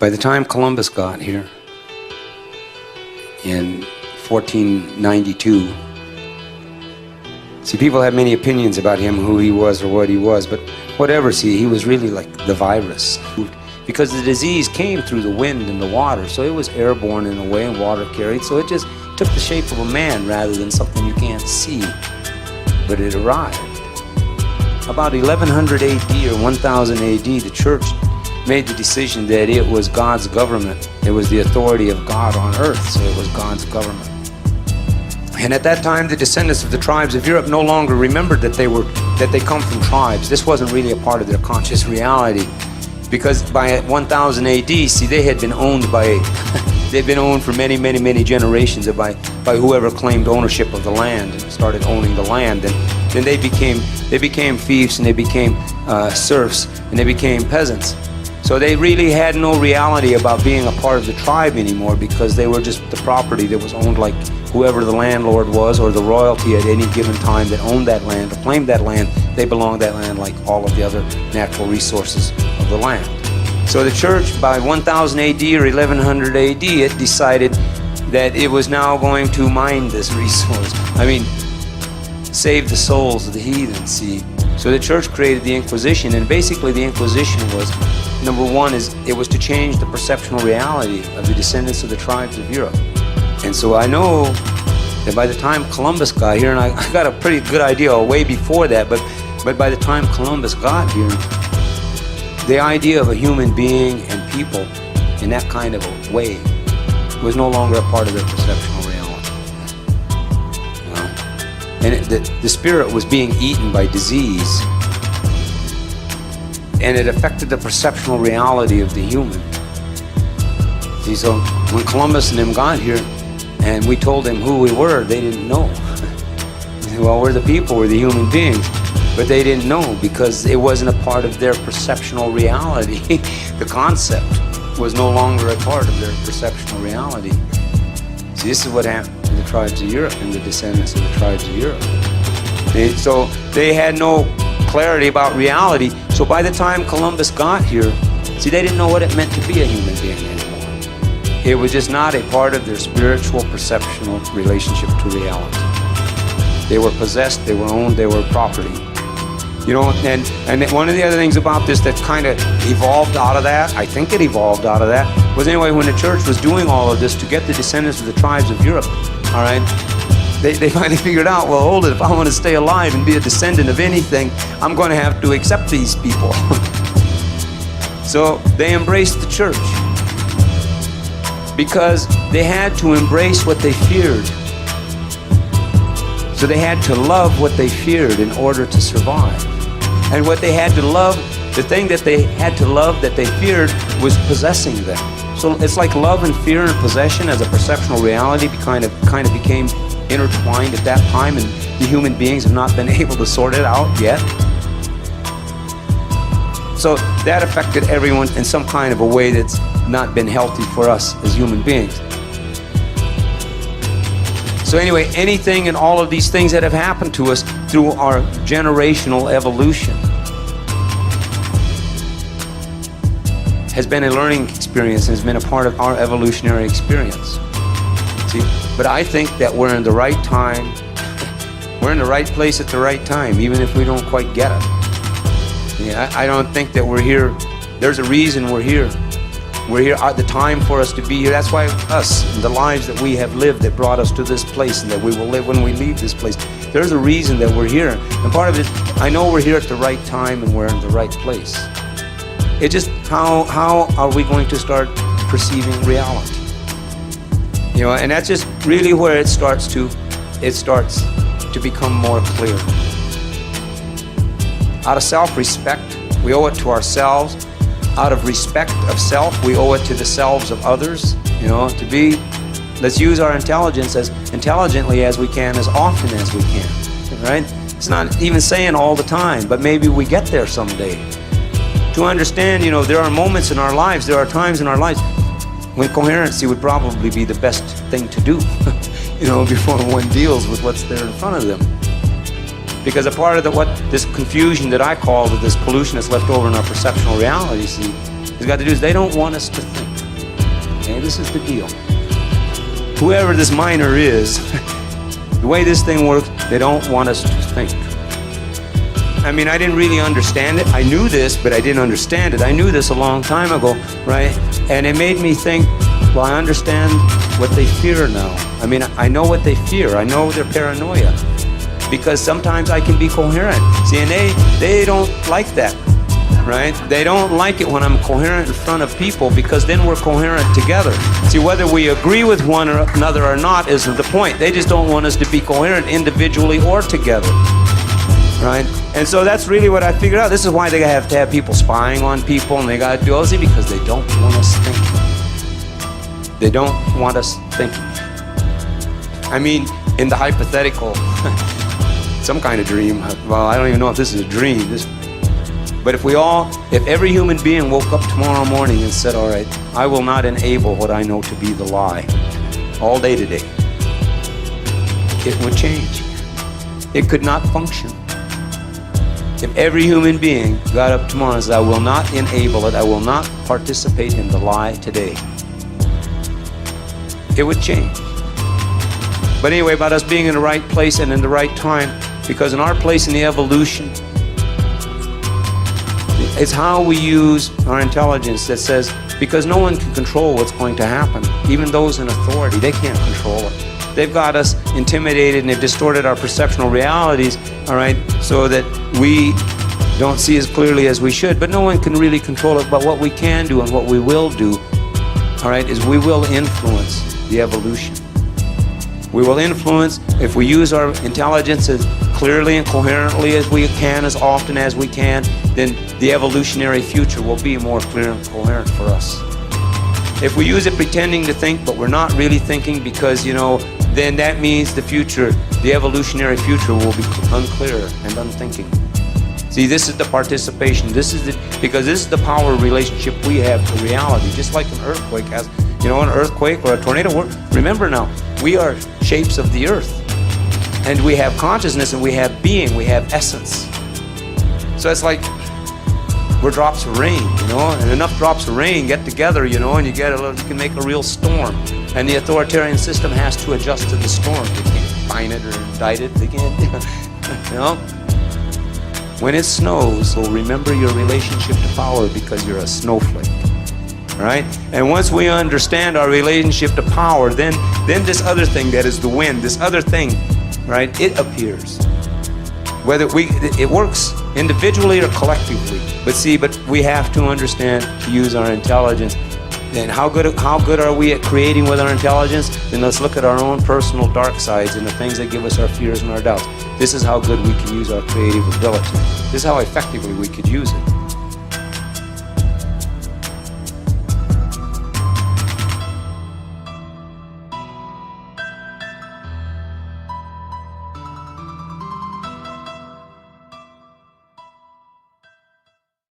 By the time Columbus got here in 1492, see, people have many opinions about him, who he was or what he was, but whatever, see, he was really like the virus. Because the disease came through the wind and the water, so it was airborne in a way and water carried, so it just took the shape of a man rather than something you can't see. But it arrived. About 1100 AD or 1000 AD, the church made the decision that it was God's government. It was the authority of God on earth, so it was God's government. And at that time, the descendants of the tribes of Europe no longer remembered that they come from tribes. This wasn't really a part of their conscious reality, because by 1000 AD, see, they had been owned by, they'd been owned for many, many, many generations by whoever claimed ownership of the land and started owning the land. And then they became fiefs, and they became serfs, and they became peasants. So they really had no reality about being a part of the tribe anymore, because they were just the property that was owned like whoever the landlord was, or the royalty at any given time that owned that land or claimed that land. They belonged to that land like all of the other natural resources of the land. So the church, by 1000 AD or 1100 AD, it decided that it was now going to mine this resource. I mean, save the souls of the heathen, see. So the church created the Inquisition, and basically the Inquisition was, number one, it was to change the perceptual reality of the descendants of the tribes of Europe. And so I know that by the time Columbus got here, and I got a pretty good idea way before that, but by the time Columbus got here, the idea of a human being and people in that kind of a way was no longer a part of their perceptual reality. You know? And the spirit was being eaten by disease, and it affected the perceptual reality of the human. See, so when Columbus and them got here, and we told them who we were, they didn't know. Well, we're the people, we're the human beings. But they didn't know, because it wasn't a part of their perceptual reality. The concept was no longer a part of their perceptual reality. See, this is what happened to the tribes of Europe and the descendants of the tribes of Europe. So they had no clarity about reality. So by the time Columbus got here, see, they didn't know what it meant to be a human being anymore. It was just not a part of their spiritual, perceptual relationship to reality. They were possessed, they were owned, they were property. You know, and one of the other things about this that kind of evolved out of that, I think it evolved out of that, was anyway, when the church was doing all of this to get the descendants of the tribes of Europe, all right, they finally figured out, well, hold it, if I want to stay alive and be a descendant of anything, I'm going to have to accept these people. So they embraced the church, because they had to embrace what they feared. So they had to love what they feared in order to survive. And what they had to love, the thing that they had to love that they feared, was possessing them. So it's like love and fear and possession as a perceptual reality kind of became intertwined at that time, and the human beings have not been able to sort it out yet. So that affected everyone in some kind of a way that's not been healthy for us as human beings. So anyway, anything and all of these things that have happened to us through our generational evolution has been a learning experience, and has been a part of our evolutionary experience. See, but I think that we're in the right time, we're in the right place at the right time, even if we don't quite get it. Yeah, I don't think that we're here. There's a reason we're here. We're here at the time for us to be here. That's why us, the lives that we have lived that brought us to this place, and that we will live when we leave this place. There's a reason that we're here. And part of it, I know we're here at the right time and we're in the right place. It's just how are we going to start perceiving reality? You know, and that's just really where it starts to become more clear. Out of self-respect, we owe it to ourselves. Out of respect of self, we owe it to the selves of others. You know, let's use our intelligence as intelligently as we can, as often as we can, right? It's not even saying all the time, but maybe we get there someday. To understand, you know, there are moments in our lives, there are times in our lives when coherency would probably be the best thing to do, you know, before one deals with what's there in front of them. Because a part of this confusion that I call, this pollution that's left over in our perceptual reality, see, has got to do is they don't want us to think. Okay, this is the deal. Whoever this miner is, the way this thing works, they don't want us to think. I mean, I didn't really understand it. I knew this, but I didn't understand it. I knew this a long time ago, right? And it made me think, well, I understand what they fear now. I mean, I know what they fear. I know their paranoia. Because sometimes I can be coherent. See, and they don't like that, right? They don't like it when I'm coherent in front of people, because then we're coherent together. See, whether we agree with one another or not isn't the point. They just don't want us to be coherent individually or together, right? And so that's really what I figured out. This is why they have to have people spying on people, and they got to do all this, because they don't want us thinking. They don't want us thinking. I mean, in the hypothetical, some kind of dream. Well, I don't even know if this is a dream. But if every human being woke up tomorrow morning and said, all right, I will not enable what I know to be the lie all day today, it would change. It could not function. If every human being got up tomorrow and said, I will not enable it, I will not participate in the lie today, it would change. But anyway, about us being in the right place and in the right time, because in our place in the evolution, it's how we use our intelligence that says, because no one can control what's going to happen. Even those in authority, they can't control it. They've got us intimidated and they've distorted our perceptual realities, all right, so that we don't see as clearly as we should. But no one can really control it. But what we can do and what we will do, all right, is we will influence the evolution. We will influence, if we use our intelligence as clearly and coherently as we can, as often as we can, then the evolutionary future will be more clear and coherent for us. If we use it pretending to think, but we're not really thinking, because, then that means the future, the evolutionary future, will be unclear and unthinking. See, this is the participation. Because this is the power relationship we have to reality, just like an earthquake has. An earthquake or a tornado. Remember now, we are shapes of the earth. And we have consciousness and we have being, we have essence. So it's like we're drops of rain, and enough drops of rain get together, and you can make a real storm. And the authoritarian system has to adjust to the storm. They can't fine it or indict it. They can't, When it snows, so remember your relationship to power, because you're a snowflake. Right? And once we understand our relationship to power, then this other thing that is the wind, this other thing, right, it appears. Whether it works individually or collectively. But we have to understand to use our intelligence. Then how good are we at creating with our intelligence? Then let's look at our own personal dark sides and the things that give us our fears and our doubts. This is how good we can use our creative ability. This is how effectively we could use it.